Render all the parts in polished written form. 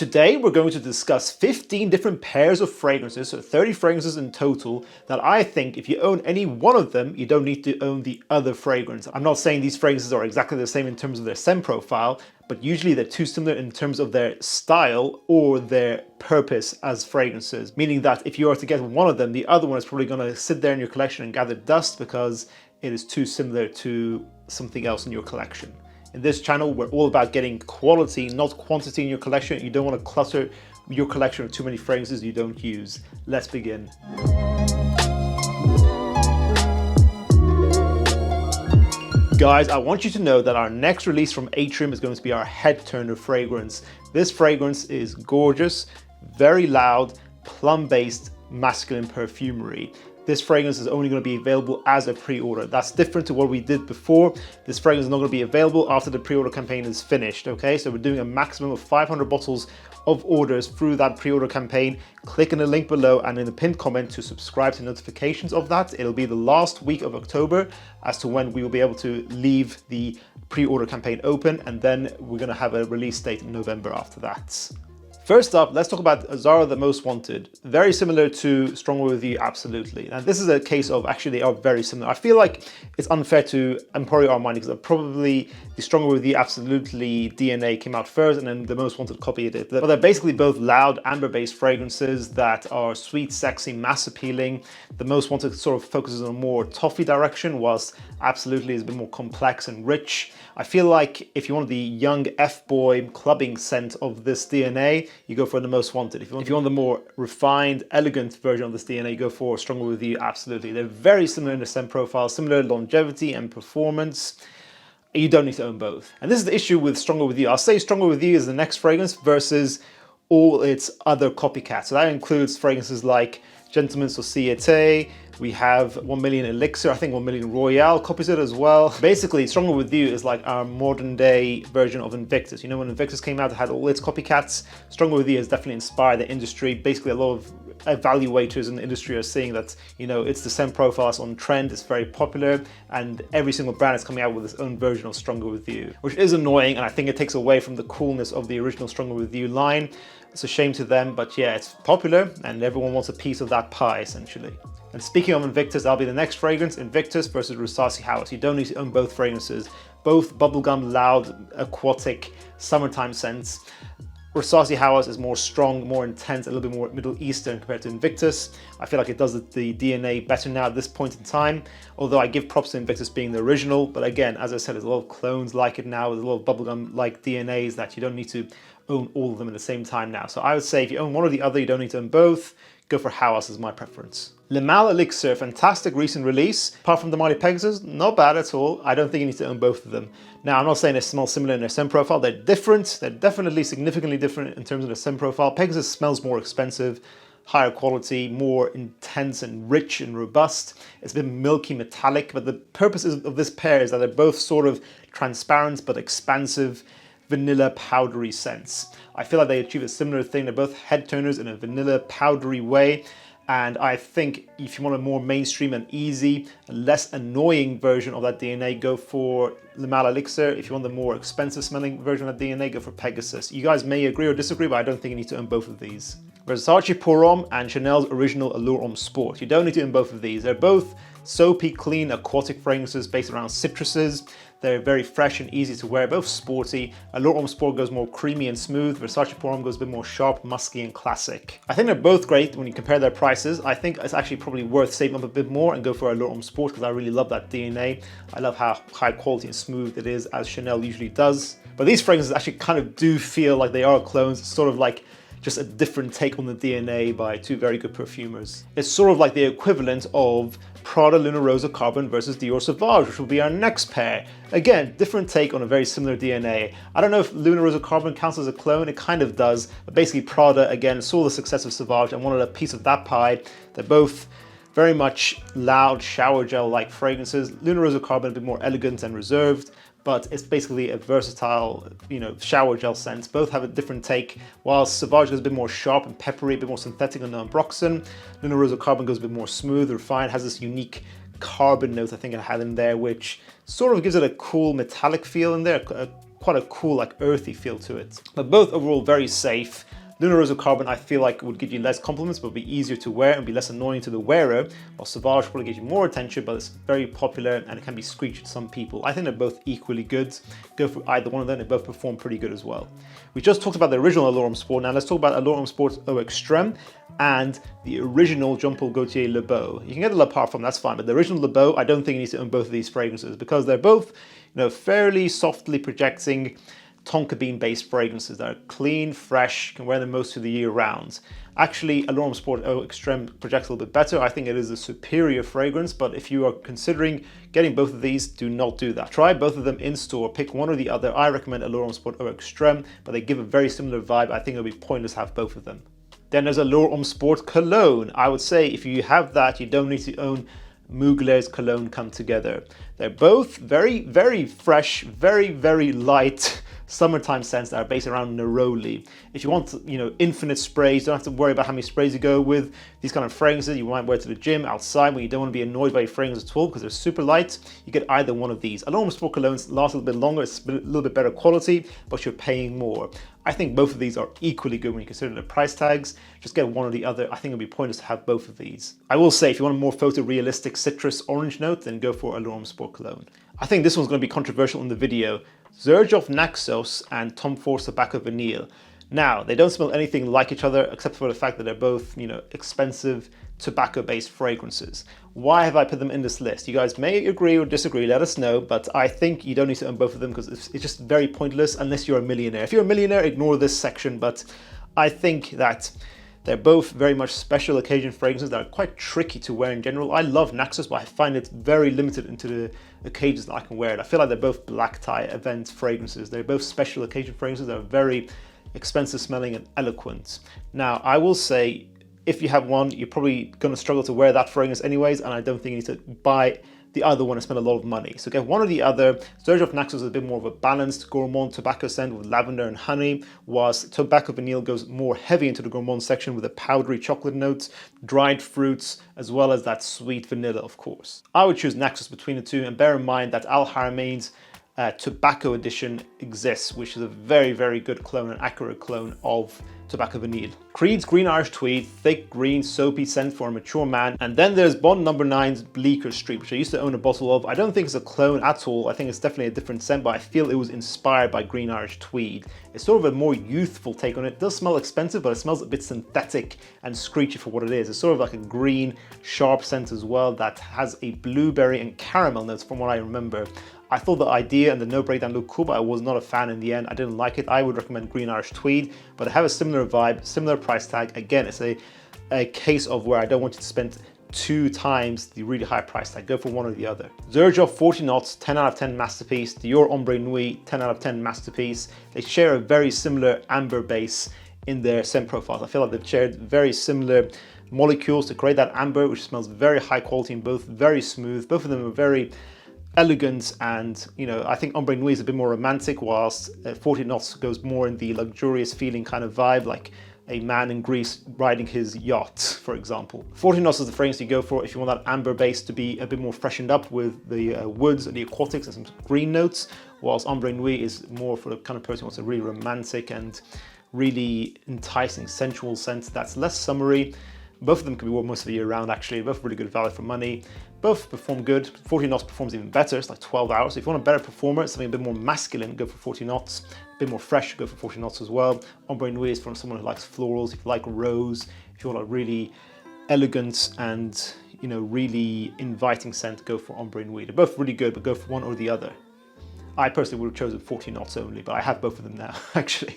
Today we're going to discuss 15 different pairs of fragrances, so 30 fragrances in total, that I think if you own any one of them, you don't need to own the other fragrance. I'm not saying these fragrances are exactly the same in terms of their scent profile, but usually they're too similar in terms of their style or their purpose as fragrances. Meaning that if you are to get one of them, the other one is probably going to sit there in your collection and gather dust because it is too similar to something else in your collection. In this channel, we're all about getting quality, not quantity in your collection. You don't want to clutter your collection with too many fragrances you don't use. Let's begin. Guys, I want you to know that our next release from Atrium is going to be our head turner fragrance. This fragrance is gorgeous, very loud, plum-based masculine perfumery. This fragrance is only going to be available as a pre-order. That's different to what we did before. This fragrance is not going to be available after the pre-order campaign is finished, okay? So we're doing a maximum of 500 bottles of orders through that pre-order campaign. Click on the link below and in the pinned comment to subscribe to notifications of that. It'll be the last week of October as to when we will be able to leave the pre-order campaign open, and then we're going to have a release date in November after that. First up, let's talk about Azzaro The Most Wanted. Very similar to Stronger With You, absolutely. And this is a case of actually they are very similar. I feel like it's unfair to Emporio Armani because probably the Stronger With You absolutely DNA came out first and then The Most Wanted copied it. But they're basically both loud amber-based fragrances that are sweet, sexy, mass appealing. The Most Wanted sort of focuses on a more toffee direction, whilst absolutely is a bit more complex and rich. I feel like if you want the young F-boy clubbing scent of this DNA, you go for The Most Wanted. If you want the more refined, elegant version of this DNA, you go for Stronger With You, absolutely. They're very similar in the scent profile, similar longevity and performance. You don't need to own both. And this is the issue with Stronger With You. I'll say Stronger With You is the next fragrance versus all its other copycats. So that includes fragrances like Gentleman Société. We have 1 Million Elixir, I think 1 Million Royale copies it as well. Basically, Stronger With You is like our modern day version of Invictus. You know, when Invictus came out, it had all its copycats. Stronger With You has definitely inspired the industry. Basically, a lot of evaluators in the industry are saying that, you know, it's the scent profile that's on trend, it's very popular, and every single brand is coming out with its own version of Stronger With You, which is annoying, and I think it takes away from the coolness of the original Stronger With You line. It's a shame to them, but yeah, it's popular, and everyone wants a piece of that pie, essentially. And speaking of Invictus, that'll be the next fragrance, Invictus versus Rasasi Hawas. You don't need to own both fragrances. Both bubblegum, loud, aquatic, summertime scents. Rasasi Hawas is more strong, more intense, a little bit more Middle Eastern compared to Invictus. I feel like it does the DNA better now at this point in time, although I give props to Invictus being the original. But again, as I said, there's a lot of clones like it now, there's a lot of bubblegum-like DNAs that you don't need to own all of them at the same time now. So I would say if you own one or the other, you don't need to own both. Go for Hawas is my preference. Le Male Elixir, fantastic recent release. Apart from the Mighty Pegasus, not bad at all. I don't think you need to own both of them. Now, I'm not saying they smell similar in their scent profile. They're different. They're definitely significantly different in terms of their scent profile. Pegasus smells more expensive, higher quality, more intense and rich and robust. It's a bit milky, metallic, but the purpose of this pair is that they're both sort of transparent but expansive, vanilla powdery scents. I feel like they achieve a similar thing. They're both head turners in a vanilla powdery way. And I think if you want a more mainstream and easy, less annoying version of that DNA, go for Le Male Elixir. If you want the more expensive smelling version of that DNA, go for Pegasus. You guys may agree or disagree, but I don't think you need to own both of these. Versace Pour Homme and Chanel's original Allure Homme Sport. You don't need to own both of these. They're both soapy, clean, aquatic fragrances based around citruses. They're very fresh and easy to wear, both sporty. Allure Homme Sport goes more creamy and smooth. Versace Pour Homme goes a bit more sharp, musky, and classic. I think they're both great when you compare their prices. I think it's actually probably worth saving up a bit more and go for Allure Homme Sport because I really love that DNA. I love how high quality and smooth it is, as Chanel usually does. But these fragrances actually kind of do feel like they are clones. It's sort of like just a different take on the DNA by two very good perfumers. It's sort of like the equivalent of Prada Luna Rossa Carbon versus Dior Sauvage, which will be our next pair. Again, different take on a very similar DNA. I don't know if Luna Rossa Carbon counts as a clone, it kind of does, but basically Prada, again, saw the success of Sauvage and wanted a piece of that pie. They're both very much loud, shower gel-like fragrances. Luna Rossa Carbon a bit more elegant and reserved, but it's basically a versatile, you know, shower gel scent. Both have a different take. While Sauvage goes a bit more sharp and peppery, a bit more synthetic on the ambroxan, Luna Rossa Carbon goes a bit more smooth, refined, has this unique carbon note I think it had in there, which sort of gives it a cool metallic feel in there, a quite a cool, like earthy feel to it. But both overall very safe. Luna Rosa Carbon, I feel like would give you less compliments, but be easier to wear and be less annoying to the wearer, while Sauvage probably gives you more attention, but it's very popular and it can be screechy to some people. I think they're both equally good. Go for either one of them, they both perform pretty good as well. We just talked about the original Allure Homme Sport, now let's talk about Allure Homme Sport Eau Extreme and the original Jean-Paul Gaultier Le Beau. You can get the Le Parfum, that's fine, but the original Le Beau, I don't think you need to own both of these fragrances because they're both, fairly softly projecting tonka bean based fragrances that are clean, fresh, can wear them most of the year round. Actually, Allure Homme Sport Eau Extreme projects a little bit better. I think it is a superior fragrance, but if you are considering getting both of these, do not do that. Try both of them in store, pick one or the other. I recommend Allure Homme Sport Eau Extreme, but they give a very similar vibe. I think it would be pointless to have both of them. Then there's Allure Homme Sport Cologne. I would say if you have that, you don't need to own Mugler's Cologne come together. They're both very, very fresh, very, very light summertime scents that are based around neroli. If you want, infinite sprays, don't have to worry about how many sprays you go with. These kind of fragrances you might wear to the gym, outside, when you don't want to be annoyed by your fragrance at all because they're super light. You get either one of these. Allure Homme Sport Colognes last a little bit longer, it's a little bit better quality, but you're paying more. I think both of these are equally good when you consider the price tags. Just get one or the other. I think it would be pointless to have both of these. I will say, if you want a more photorealistic citrus orange note, then go for Allure Homme Sport Cologne. I think this one's going to be controversial in the video. Xerjoff Naxos and Tom Ford Tobacco Vanille. Now, they don't smell anything like each other except for the fact that they're both, expensive tobacco-based fragrances. Why have I put them in this list? You guys may agree or disagree, let us know, but I think you don't need to own both of them because it's just very pointless unless you're a millionaire. If you're a millionaire, ignore this section, but I think that they're both very much special occasion fragrances that are quite tricky to wear in general. I love Naxos, but I find it very limited into the occasions that I can wear it. I feel like they're both black tie event fragrances. They're both special occasion fragrances that are very expensive smelling and eloquent. Now, I will say, if you have one, you're probably going to struggle to wear that fragrance anyways, and I don't think you need to buy the other one and spend a lot of money. So get one or the other. Xerjoff Naxos is a bit more of a balanced gourmand tobacco scent with lavender and honey, whilst Tobacco Vanille goes more heavy into the gourmand section with a powdery chocolate notes, dried fruits, as well as that sweet vanilla, of course. I would choose Naxos between the two, and bear in mind that Al Haramain's Tobacco Edition exists, which is a very, very good clone, an accurate clone of Tobacco Vanille. Creed's Green Irish Tweed, thick green soapy scent for a mature man. And then there's Bond No. 9's Bleecker Street, which I used to own a bottle of. I don't think it's a clone at all. I think it's definitely a different scent, but I feel it was inspired by Green Irish Tweed. It's sort of a more youthful take on it. It does smell expensive, but it smells a bit synthetic and screechy for what it is. It's sort of like a green, sharp scent as well that has a blueberry and caramel notes from what I remember. I thought the idea and the no breakdown looked cool, but I was not a fan in the end. I didn't like it. I would recommend Green Irish Tweed, but I have a similar vibe, similar price tag. Again, it's a case of where I don't want you to spend 2 times the really high price tag. Go for one or the other. Xerjoff 40 Knots, 10 out of 10 masterpiece. Dior Ombre Nuit, 10 out of 10 masterpiece. They share a very similar amber base in their scent profiles. I feel like they've shared very similar molecules to create that amber, which smells very high quality and both very smooth. Both of them are very elegant, and I think Ombre Nuit is a bit more romantic, whilst 40 Knots goes more in the luxurious feeling kind of vibe, like a man in Greece riding his yacht, for example. 40 Knots is the fragrance you go for if you want that amber base to be a bit more freshened up with the woods and the aquatics and some green notes, whilst Ombre Nuit is more for the kind of person who wants a really romantic and really enticing sensual scent that's less summery. Both of them can be worn most of the year round, actually. Both really good value for money. Both perform good. 40 Knots performs even better. It's like 12 hours. So if you want a better performer, something a bit more masculine, go for 40 Knots. A bit more fresh, go for 40 Knots as well. Ombre Nuit is for someone who likes florals. If you like rose, if you want a really elegant and really inviting scent, go for Ombre Nuit. They're both really good, but go for one or the other. I personally would have chosen 40 Knots only, but I have both of them now, actually.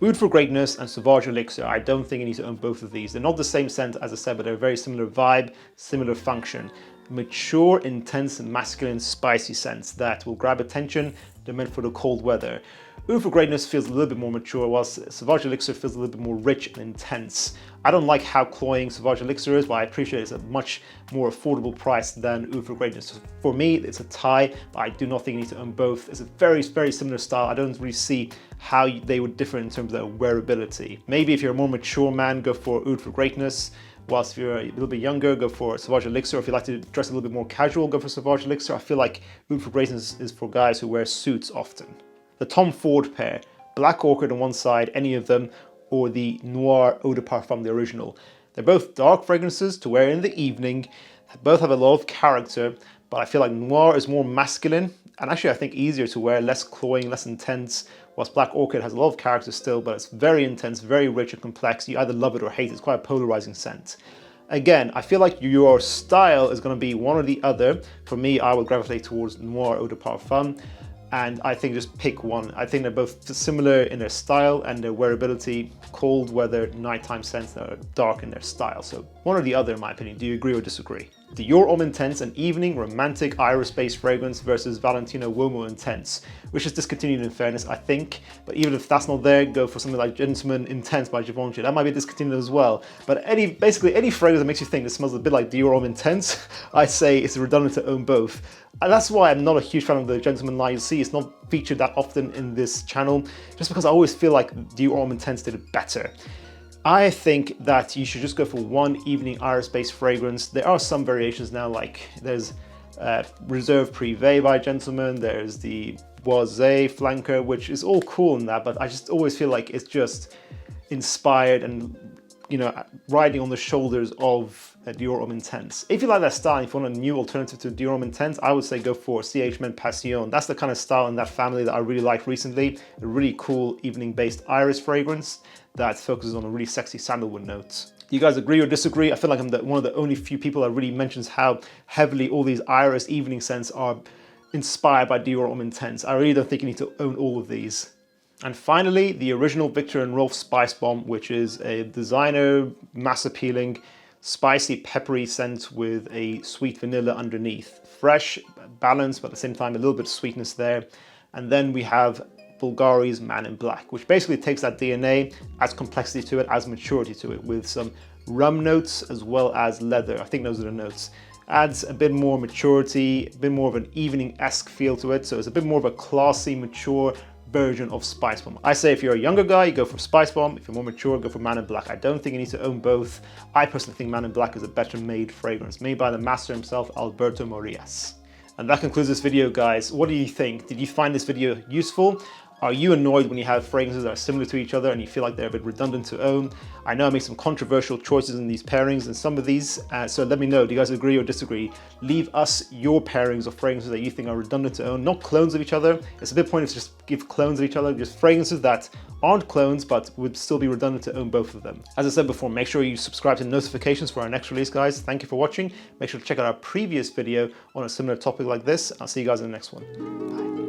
Oud for Greatness and Sauvage Elixir. I don't think you need to own both of these. They're not the same scent, as I said, but they're a very similar vibe, similar function. Mature, intense, masculine, spicy scents that will grab attention. They're meant for the cold weather. Oud for Greatness feels a little bit more mature, whilst Sauvage Elixir feels a little bit more rich and intense. I don't like how cloying Sauvage Elixir is, but I appreciate it's a much more affordable price than Oud for Greatness. For me, it's a tie, but I do not think you need to own both. It's a very, very similar style. I don't really see how they would differ in terms of their wearability. Maybe if you're a more mature man, go for Oud for Greatness. Whilst if you're a little bit younger, go for Sauvage Elixir. If you like to dress a little bit more casual, go for Sauvage Elixir. I feel like Oud for Greatness is for guys who wear suits often. the Tom Ford pair, Black Orchid on one side, any of them, or the Noir Eau de Parfum, the original. They're both dark fragrances to wear in the evening. They both have a lot of character, but I feel like Noir is more masculine, and actually I think easier to wear, less cloying, less intense, whilst Black Orchid has a lot of character still, but it's very intense, very rich and complex. You either love it or hate it. It's quite a polarizing scent. Again, I feel like your style is going to be one or the other. For me, I would gravitate towards Noir Eau de Parfum, and I think just pick one. I think they're both similar in their style and their wearability, cold weather, nighttime scents that are dark in their style. So one or the other in my opinion. Do you agree or disagree? Dior Homme Intense, an evening romantic iris-based fragrance versus Valentino Uomo Intense, which is discontinued in fairness, I think. But even if that's not there, go for something like Gentleman Intense by Givenchy. That might be discontinued as well. But basically any fragrance that makes you think this smells a bit like Dior Homme Intense, I say it's redundant to own both. And that's why I'm not a huge fan of the Gentleman line. You'll see it's not featured that often in this channel, just because I always feel like Dior Homme Intense did it better. I think that you should just go for one evening iris-based fragrance. There are some variations now, like there's Reserve Privé by Gentleman, there's the Boisé Flanker, which is all cool in that, but I just always feel like it's just inspired and, you know, riding on the shoulders of Dior Homme Intense. If you like that style, if you want a new alternative to Dior Homme Intense, I would say go for CH Men Passion. That's the kind of style in that family that I really liked recently. A really cool evening-based iris fragrance that focuses on a really sexy sandalwood notes. Do you guys agree or disagree? I feel like I'm one of the only few people that really mentions how heavily all these iris evening scents are inspired by Dior Homme Intense. I really don't think you need to own all of these. And finally, the original Viktor and Rolf Spicebomb, which is a designer, mass-appealing, spicy, peppery scent with a sweet vanilla underneath. Fresh, balanced, but at the same time a little bit of sweetness there. And then we have Bvlgari Man In Black, which basically takes that DNA, adds complexity to it, adds maturity to it, with some rum notes as well as leather. I think those are the notes. Adds a bit more maturity, a bit more of an evening-esque feel to it, so it's a bit more of a classy, mature version of Spicebomb. I say if you're a younger guy, go for Spicebomb. If you're more mature, go for Man In Black. I don't think you need to own both. I personally think Man In Black is a better made fragrance, made by the master himself, Alberto Morillas. And that concludes this video, guys. What do you think? Did you find this video useful? Are you annoyed when you have fragrances that are similar to each other and you feel like they're a bit redundant to own? I know I made some controversial choices in these pairings and some of these, so let me know. Do you guys agree or disagree? Leave us your pairings of fragrances that you think are redundant to own, not clones of each other. It's a bit pointless to just give clones of each other, just fragrances that aren't clones but would still be redundant to own both of them. As I said before, make sure you subscribe to notifications for our next release, guys. Thank you for watching. Make sure to check out our previous video on a similar topic like this. I'll see you guys in the next one. Bye.